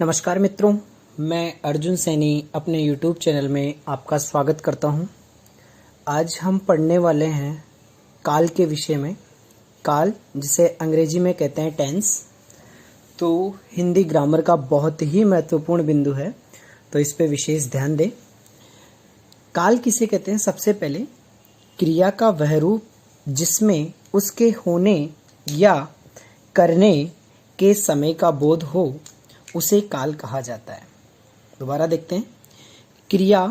नमस्कार मित्रों, मैं अर्जुन सैनी अपने YouTube चैनल में आपका स्वागत करता हूं। आज हम पढ़ने वाले हैं काल के विषय में। काल जिसे अंग्रेजी में कहते हैं टेंस, तो हिंदी ग्रामर का बहुत ही महत्वपूर्ण बिंदु है, तो इस पे विशेष ध्यान दें। काल किसे कहते हैं? सबसे पहले क्रिया का वह रूप जिसमें उसके होने या करने के समय का बोध हो उसे काल कहा जाता है। दोबारा देखते हैं। क्रिया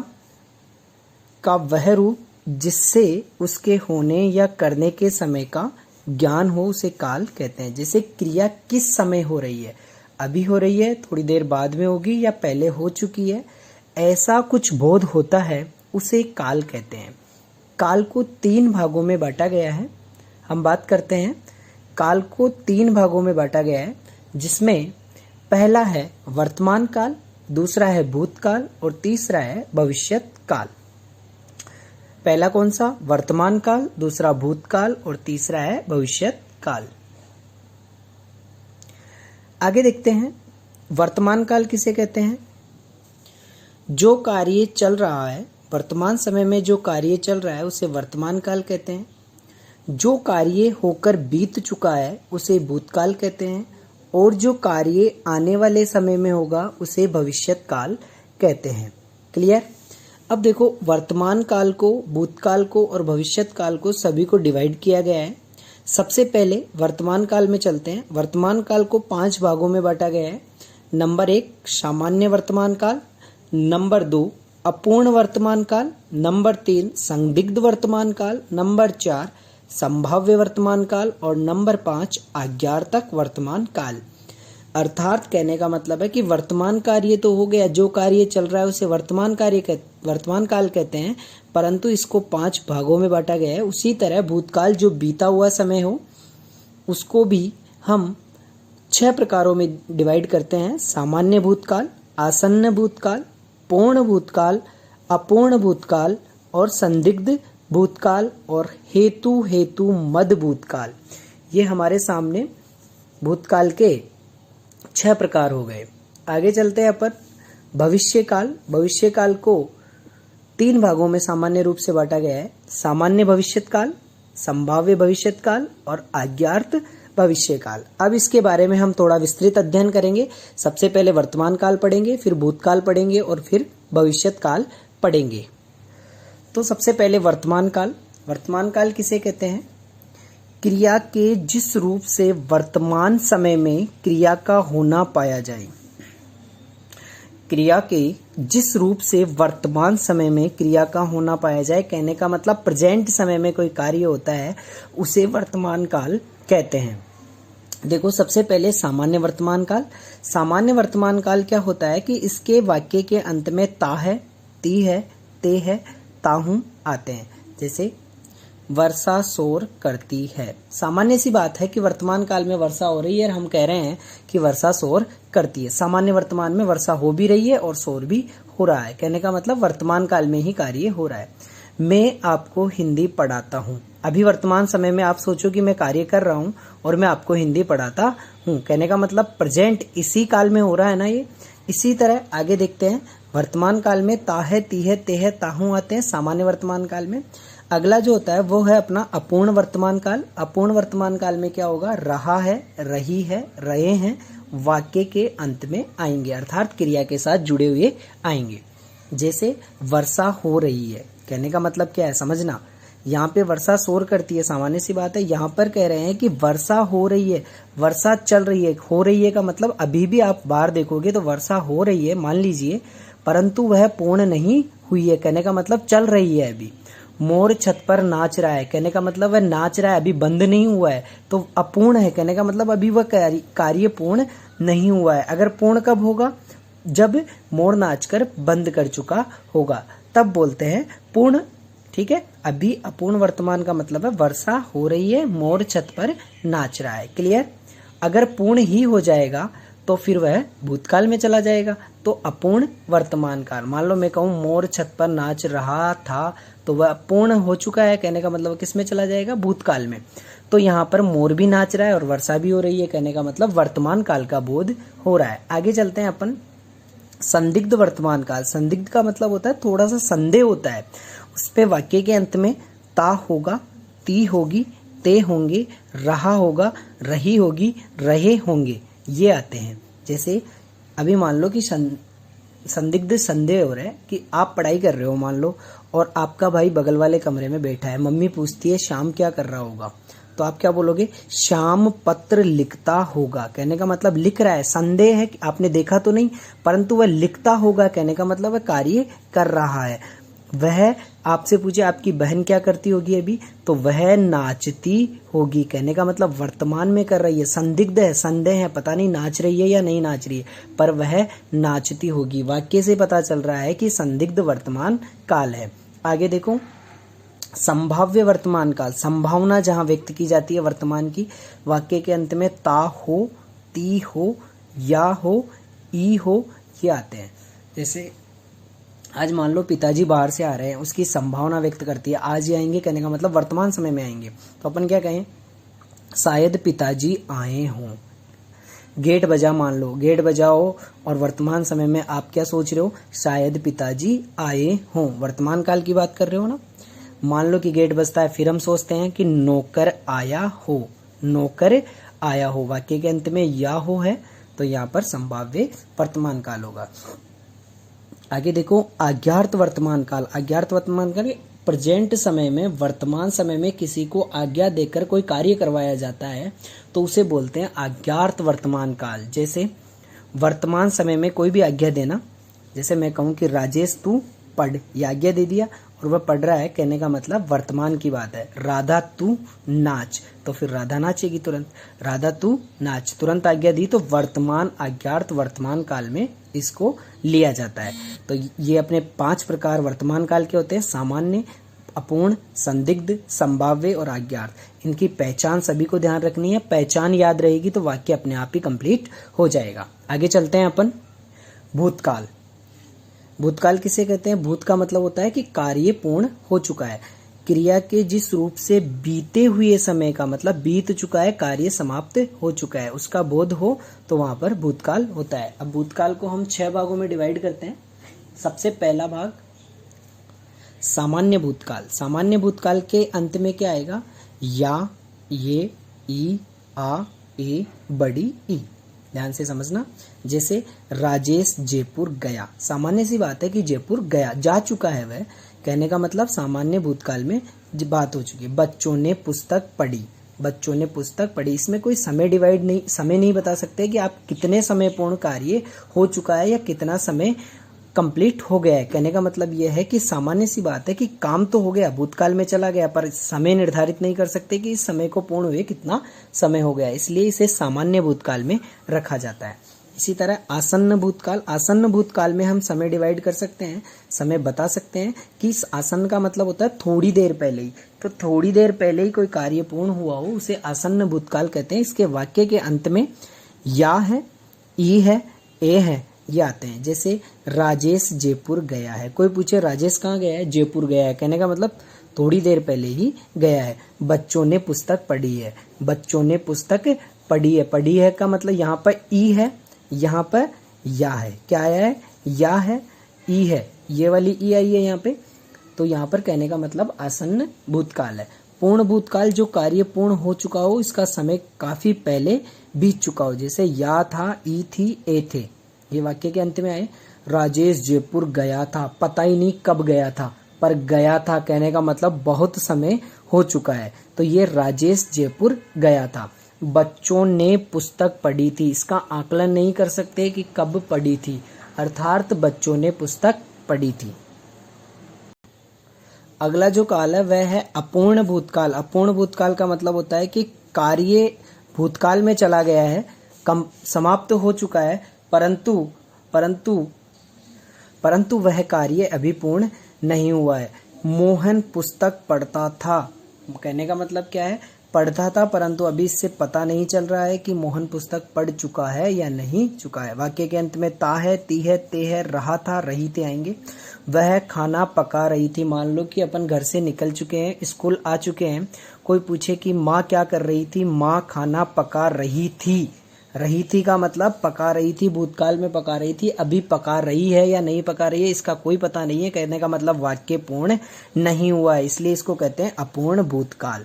का वह रूप जिससे उसके होने या करने के समय का ज्ञान हो उसे काल कहते हैं। जैसे क्रिया किस समय हो रही है, अभी हो रही है, थोड़ी देर बाद में होगी या पहले हो चुकी है, ऐसा कुछ बोध होता है उसे काल कहते हैं। काल को 3 भागों में बांटा गया है। हम बात करते हैं काल को 3 भागों में बांटा गया है, जिसमें पहला है वर्तमान काल, दूसरा है भूतकाल और तीसरा है भविष्यत काल। पहला कौन सा? वर्तमान काल, दूसरा भूतकाल और तीसरा है भविष्यत काल। आगे देखते हैं वर्तमान काल किसे कहते हैं? जो कार्य चल रहा है, वर्तमान समय में जो कार्य चल रहा है उसे वर्तमान काल कहते हैं। जो कार्य होकर बीत चुका है उसे भूतकाल कहते हैं, और जो कार्य आने वाले समय में होगा उसे भविष्यत काल कहते हैं। क्लियर? अब देखो, वर्तमान काल को, भूतकाल को और भविष्यत काल को सभी को डिवाइड किया गया है। सबसे पहले वर्तमान काल में चलते हैं। वर्तमान काल को 5 भागों में बांटा गया है। नंबर 1 सामान्य वर्तमान काल, नंबर 2 अपूर्ण वर्तमान काल, नंबर 3 संदिग्ध वर्तमान काल, नंबर 4 संभाव्य वर्तमान काल और नंबर 5 आज्ञार्थक वर्तमान काल। अर्थात कहने का मतलब है कि वर्तमान कार्य तो हो गया, जो कार्य चल रहा है उसे वर्तमान काल कहते हैं, परंतु इसको 5 भागों में बांटा गया है। उसी तरह भूतकाल, जो बीता हुआ समय हो, उसको भी हम 6 प्रकारों में डिवाइड करते हैं। सामान्य भूतकाल, आसन्न भूतकाल, पूर्ण भूतकाल, अपूर्ण भूतकाल और संदिग्ध भूतकाल और हेतु मद भूतकाल। ये हमारे सामने भूतकाल के 6 प्रकार हो गए। आगे चलते हैं अपन भविष्य काल। भविष्य काल को 3 भागों में सामान्य रूप से बांटा गया है। सामान्य भविष्यत काल, संभाव्य भविष्यत काल और आज्ञार्थ भविष्य काल। अब इसके बारे में हम थोड़ा विस्तृत अध्ययन करेंगे। सबसे पहले वर्तमान काल पढ़ेंगे, फिर भूतकाल पढ़ेंगे और फिर भविष्यत काल पढ़ेंगे। तो सबसे पहले वर्तमान काल। वर्तमान काल किसे कहते हैं? क्रिया के जिस रूप से वर्तमान समय में क्रिया का होना पाया जाए। क्रिया के जिस रूप से वर्तमान समय में क्रिया का होना पाया जाए, कहने का मतलब प्रेजेंट समय में कोई कार्य होता है उसे वर्तमान काल कहते हैं। देखो, सबसे पहले सामान्य वर्तमान काल। सामान्य वर्तमान काल क्या होता है कि इसके वाक्य के अंत में ता है, ती है, ते है, ताहू आते हैं। जैसे वर्षा शोर करती है। सामान्य सी बात है कि वर्तमान काल में वर्षा हो रही है और हम कह रहे हैं कि वर्षा शोर करती है। सामान्य वर्तमान में वर्षा हो भी रही है और शोर भी हो रहा है। कहने का मतलब वर्तमान काल में ही कार्य हो रहा है। मैं आपको हिंदी पढ़ाता हूँ। अभी वर्तमान समय में आप सोचो कि मैं कार्य कर रहा हूँ और मैं आपको हिंदी पढ़ाता हूँ। कहने का मतलब प्रेजेंट इसी काल में हो रहा है ना ये। इसी तरह आगे देखते हैं। वर्तमान काल में ता है, ती है, ते है, ताहू आते हैं सामान्य वर्तमान काल में। अगला जो होता है वो है अपना अपूर्ण वर्तमान काल। अपूर्ण वर्तमान काल में क्या होगा? रहा है, रही है, रहे हैं वाक्य के अंत में आएंगे, अर्थात क्रिया के साथ जुड़े हुए आएंगे। जैसे वर्षा हो रही है, कहने का मतलब क्या है समझना। यहाँ पे वर्षा शोर करती है, सामान्य सी बात है। यहाँ पर कह रहे हैं कि वर्षा हो रही है, वर्षा चल रही है। हो रही है का मतलब अभी भी आप बाहर देखोगे तो वर्षा हो रही है, मान लीजिए, परंतु वह पूर्ण नहीं हुई है। कहने का मतलब चल रही है अभी। मोर छत पर नाच रहा है, कहने का मतलब वह नाच रहा है, अभी बंद नहीं हुआ है, तो अपूर्ण है। कहने का मतलब अभी वह कार्य पूर्ण नहीं हुआ है। अगर पूर्ण कब होगा? जब मोर नाचकर बंद कर चुका होगा, तब बोलते हैं पूर्ण। ठीक है। अभी अपूर्ण वर्तमान का मतलब है वर्षा हो रही है, मोर छत पर नाच रहा है। क्लियर? अगर पूर्ण ही हो जाएगा तो फिर वह भूतकाल में चला जाएगा। तो अपूर्ण वर्तमान काल, मान लो मैं कहूँ मोर छत पर नाच रहा था, तो वह पूर्ण हो चुका है, कहने का मतलब किस में चला जाएगा, भूतकाल में। तो यहाँ पर मोर भी नाच रहा है और वर्षा भी हो रही है, कहने का मतलब वर्तमान काल का बोध हो रहा है। आगे चलते हैं अपन, संदिग्ध वर्तमान काल। संदिग्ध का मतलब होता है थोड़ा सा संदेह होता है, उस पे वाक्य के अंत में ता होगा, ती होगी, ते होंगे, रहा होगा, रही होगी, रहे होंगे, ये आते हैं। जैसे अभी मान लो कि संदिग्ध संदेह हो रहा है कि आप पढ़ाई कर रहे हो मान लो, और आपका भाई बगल वाले कमरे में बैठा है। मम्मी पूछती है श्याम क्या कर रहा होगा, तो आप क्या बोलोगे, श्याम पत्र लिखता होगा, कहने का मतलब लिख रहा है। संदेह है कि आपने देखा तो नहीं, परंतु वह लिखता होगा, कहने का मतलब वह कार्य कर रहा है। वह आपसे पूछे आपकी बहन क्या करती होगी अभी, तो वह नाचती होगी, कहने का मतलब वर्तमान में कर रही है। संदिग्ध है, संदेह है, पता नहीं नाच रही है या नहीं नाच रही है, पर वह नाचती होगी। वाक्य से पता चल रहा है कि संदिग्ध वर्तमान काल है। आगे देखो, संभाव्य वर्तमान काल, संभावना जहां व्यक्त की जाती है वर्तमान की, वाक्य के अंत में ता हो, ती हो, या हो, ई हो, ये आते हैं। जैसे आज मान लो पिताजी बाहर से आ रहे हैं, उसकी संभावना व्यक्त करती है, आज ही आएंगे, कहने का मतलब वर्तमान समय में आएंगे, तो अपन क्या कहें, शायद पिताजी आए हों। गेट बजा, मान लो गेट बजाओ और वर्तमान समय में आप क्या सोच रहे हो, शायद पिताजी आए हों, वर्तमान काल की बात कर रहे हो ना। मान लो कि गेट बजता है, फिर हम सोचते हैं कि नौकर आया हो, नौकर आया हो, वाक्य के अंत में या हो है, तो यहाँ पर संभाव्य वर्तमान काल होगा। आगे देखो, अज्ञात वर्तमान काल। अज्ञात वर्तमान काल प्रेजेंट समय में, वर्तमान समय में किसी को आज्ञा देकर कोई कार्य करवाया जाता है, तो उसे बोलते हैं अज्ञात वर्तमान काल। जैसे वर्तमान समय में कोई भी आज्ञा देना, जैसे मैं कहूँ कि राजेश तू पढ़, ये आज्ञा दे दिया और वह पढ़ रहा है, कहने का मतलब वर्तमान की बात है। राधा तू नाच, तो फिर राधा नाचेगी तुरंत। राधा तू नाच, तुरंत आज्ञा दी, तो वर्तमान, अज्ञात वर्तमान काल में इसको लिया जाता है। तो ये अपने 5 प्रकार वर्तमान काल के होते हैं, सामान्य, अपूर्ण, संदिग्ध, संभाव्य और अज्ञात। इनकी पहचान सभी को ध्यान रखनी है, पहचान याद रहेगी तो वाक्य अपने आप ही कंप्लीट हो जाएगा। आगे चलते हैं अपन, भूतकाल। भूतकाल किसे कहते हैं, भूत का मतलब होता है कि कार्य पूर्ण हो चुका है, क्रिया के जिस रूप से बीते हुए समय का मतलब बीत चुका है, कार्य समाप्त हो चुका है, उसका बोध हो, तो वहां पर भूतकाल होता है। अब भूतकाल को हम 6 भागों में डिवाइड करते हैं। सबसे पहला भाग सामान्य भूतकाल। सामान्य भूतकाल के अंत में क्या आएगा, या, ये, ई, आ, ए, बड़ी ई, ध्यान से समझना। जैसे राजेश जयपुर गया, सामान्य सी बात है कि जयपुर गया, जा चुका है वह, कहने का मतलब सामान्य भूतकाल में बात हो चुकी है। बच्चों ने पुस्तक पढ़ी, बच्चों ने पुस्तक पढ़ी, इसमें कोई समय डिवाइड नहीं, समय नहीं बता सकते कि आप कितने समय पूर्ण कार्य हो चुका है या कितना समय कंप्लीट हो गया है। कहने का मतलब यह है कि सामान्य सी बात है कि काम तो हो गया, भूतकाल में चला गया, पर समय निर्धारित नहीं कर सकते कि इस समय को पूर्ण हुए कितना समय हो गया, इसलिए इसे सामान्य भूतकाल में रखा जाता है। इसी तरह आसन्न भूतकाल। आसन्न भूतकाल में हम समय डिवाइड कर सकते हैं, समय बता सकते हैं कि इस आसन्न का मतलब होता है थोड़ी देर पहले ही, तो थोड़ी देर पहले ही कोई कार्य पूर्ण हुआ हो उसे आसन्न भूतकाल कहते हैं। इसके वाक्य के अंत में या है, ई है, ए है, ये आते हैं। जैसे राजेश जयपुर गया है, कोई पूछे राजेश कहाँ गया है, जयपुर गया है, कहने का मतलब थोड़ी देर पहले ही गया है। बच्चों ने पुस्तक पढ़ी है, बच्चों ने पुस्तक पढ़ी है, पढ़ी है का मतलब यहाँ पर ई है, यहाँ पर या है, क्या आया है, या है, ई है, ये वाली ई आई है यहाँ पे, तो यहाँ पर कहने का मतलब आसन्न भूतकाल है। पूर्ण भूतकाल, जो कार्य पूर्ण हो चुका हो, इसका समय काफी पहले बीत चुका हो, जैसे या था, ई थी, ए थे, ये वाक्य के अंत में आए। राजेश जयपुर गया था, पता ही नहीं कब गया था, पर गया था, कहने का मतलब बहुत समय हो चुका है, तो ये राजेश जयपुर गया था। बच्चों ने पुस्तक पढ़ी थी, इसका आकलन नहीं कर सकते कि कब पढ़ी थी, अर्थात बच्चों ने पुस्तक पढ़ी थी। अगला जो काल है वह है अपूर्ण भूतकाल। अपूर्ण भूतकाल का मतलब होता है कि कार्य भूतकाल में चला गया है, समाप्त हो चुका है, परंतु वह कार्य अभी पूर्ण नहीं हुआ है। मोहन पुस्तक पढ़ता था, कहने का मतलब क्या है, पढ़ता था, परंतु अभी इससे पता नहीं चल रहा है कि मोहन पुस्तक पढ़ चुका है या नहीं चुका है। वाक्य के अंत में ता है, ती है, ते है, रहा था, रही थे आएंगे। वह खाना पका रही थी। मान लो कि अपन घर से निकल चुके हैं, स्कूल आ चुके हैं, कोई पूछे कि माँ क्या कर रही थी, माँ खाना पका रही थी। रही थी का मतलब पका रही थी, भूतकाल में पका रही थी, अभी पका रही है या नहीं पका रही है इसका कोई पता नहीं है। कहने का मतलब वाक्य पूर्ण नहीं हुआ है, इसलिए इसको कहते हैं अपूर्ण भूतकाल।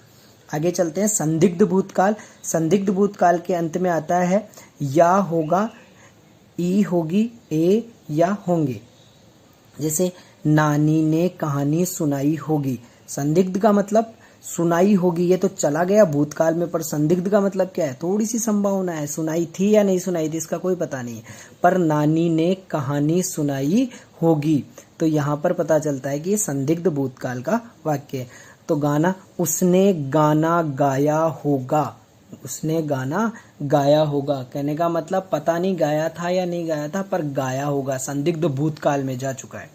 आगे चलते हैं, संदिग्ध भूतकाल। संदिग्ध भूतकाल के अंत में आता है या होगा, ई होगी, ए या होंगे। जैसे नानी ने कहानी सुनाई होगी। संदिग्ध का मतलब सुनाई होगी, ये तो चला गया भूतकाल में, पर संदिग्ध का मतलब क्या है, थोड़ी सी संभावना है, सुनाई थी या नहीं सुनाई थी इसका कोई पता नहीं है, पर नानी ने कहानी सुनाई होगी, तो यहाँ पर पता चलता है कि ये संदिग्ध भूतकाल का वाक्य है। तो गाना, उसने गाना गाया होगा। उसने गाना गाया होगा, कहने का मतलब पता नहीं गाया था या नहीं गाया था, पर गाया होगा, संदिग्ध भूतकाल में जा चुका है।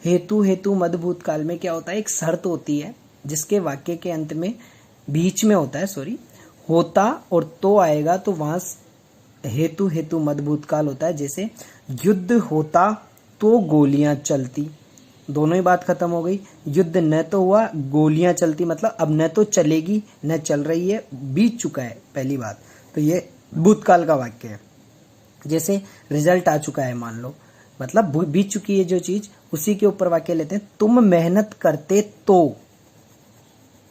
हेतु, हेतु मध्य भूतकाल में क्या होता है, एक शर्त होती है जिसके वाक्य के अंत में बीच में होता है होता और तो आएगा, तो वहां हेतु, हेतु मध्य भूतकाल होता है। जैसे युद्ध होता तो गोलियां चलती, दोनों ही बात खत्म हो गई। युद्ध न तो हुआ, गोलियां चलती, मतलब अब न तो चलेगी न चल रही है, बीत चुका है पहली बात, तो ये भूतकाल का वाक्य है। जैसे रिजल्ट आ चुका है मान लो, मतलब बीत चुकी है जो चीज, उसी के ऊपर वाक्य लेते हैं। तुम मेहनत करते तो,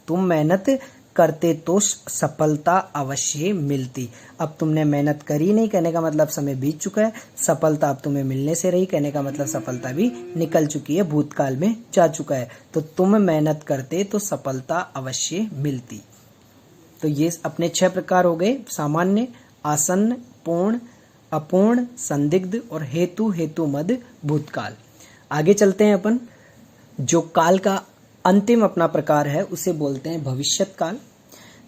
तुम मेहनत करते तो सफलता अवश्य मिलती। अब तुमने मेहनत करी नहीं, कहने का मतलब समय बीत चुका है, सफलता अब तुम्हें मिलने से रही, कहने का मतलब सफलता भी निकल चुकी है, भूतकाल में जा चुका है। तो तुम मेहनत करते तो सफलता अवश्य मिलती। तो ये अपने 6 प्रकार हो गए, सामान्य, आसन्न, पूर्ण, अपूर्ण, संदिग्ध और हेतु, हेतु मध्य भूतकाल। आगे चलते हैं अपन, जो काल का अंतिम अपना प्रकार है उसे बोलते हैं भविष्यत काल।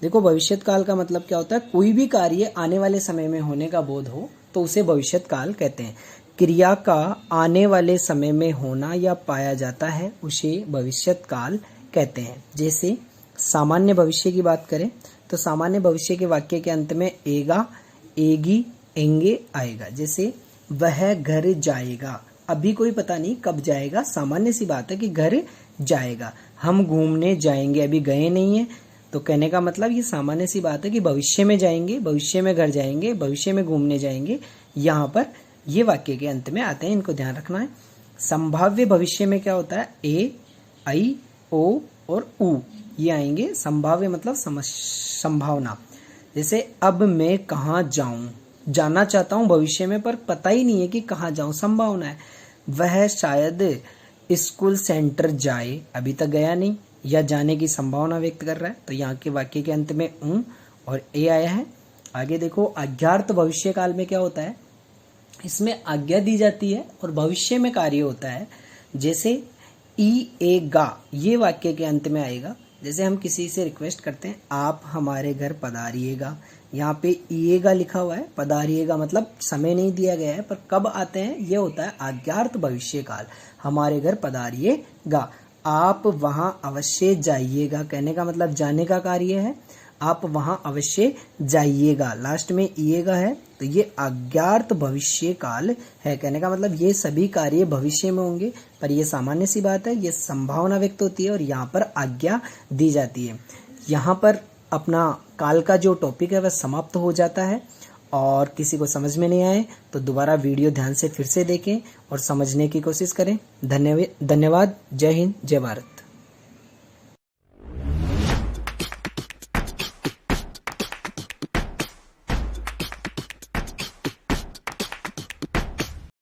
देखो भविष्यत काल का मतलब क्या होता है, कोई भी कार्य आने वाले समय में होने का बोध हो तो उसे भविष्यत काल कहते हैं। क्रिया का आने वाले समय में होना या पाया जाता है उसे भविष्यत काल कहते हैं। जैसे सामान्य भविष्य की बात करें तो सामान्य भविष्य के वाक्य के अंत में एगा, एगी, एंगे आएगा। जैसे वह घर जाएगा, अभी कोई पता नहीं कब जाएगा, सामान्य सी बात है कि घर जाएगा। हम घूमने जाएंगे, अभी गए नहीं है, तो कहने का मतलब ये सामान्य सी बात है कि भविष्य में जाएंगे, भविष्य में घर जाएंगे, भविष्य में घूमने जाएंगे। यहाँ पर ये वाक्य के अंत में आते हैं, इनको ध्यान रखना है। संभाव्य भविष्य में क्या होता है, ए, आई, ओ और उ ये आएंगे। संभाव्य मतलब संभावना। जैसे अब मैं कहाँ जाऊं, जाना चाहता हूं भविष्य में, पर पता ही नहीं है कि कहाँ जाऊं, संभावना है। वह शायद स्कूल सेंटर जाए, अभी तक गया नहीं, या जाने की संभावना व्यक्त कर रहा है, तो यहाँ के वाक्य के अंत में ऊ और ए आया है। आगे देखो, अज्ञात भविष्य काल में क्या होता है, इसमें आज्ञा दी जाती है और भविष्य में कार्य होता है। जैसे ई ए गा, ये वाक्य के अंत में आएगा। जैसे हम किसी से रिक्वेस्ट करते हैं, आप हमारे घर पधारिएगा, यहाँ पे ईएगा लिखा हुआ है, पधारिएगा मतलब समय नहीं दिया गया है, पर कब आते हैं ये होता है अज्ञात भविष्य काल। हमारे घर पधारिएगा, आप वहां अवश्य जाइएगा, कहने का मतलब जाने का कार्य है, आप वहां अवश्य जाइएगा, लास्ट में ईएगा है, तो ये अज्ञात भविष्य काल है। कहने का मतलब ये सभी कार्य भविष्य में होंगे, पर ये सामान्य सी बात है, ये संभावना व्यक्त होती है और यहाँ पर आज्ञा दी जाती है। यहाँ पर अपना काल का जो टॉपिक है वह समाप्त हो जाता है। और किसी को समझ में नहीं आए तो दोबारा वीडियो ध्यान से फिर से देखें और समझने की कोशिश करें। धन्यवाद। जय हिंद, जय भारत।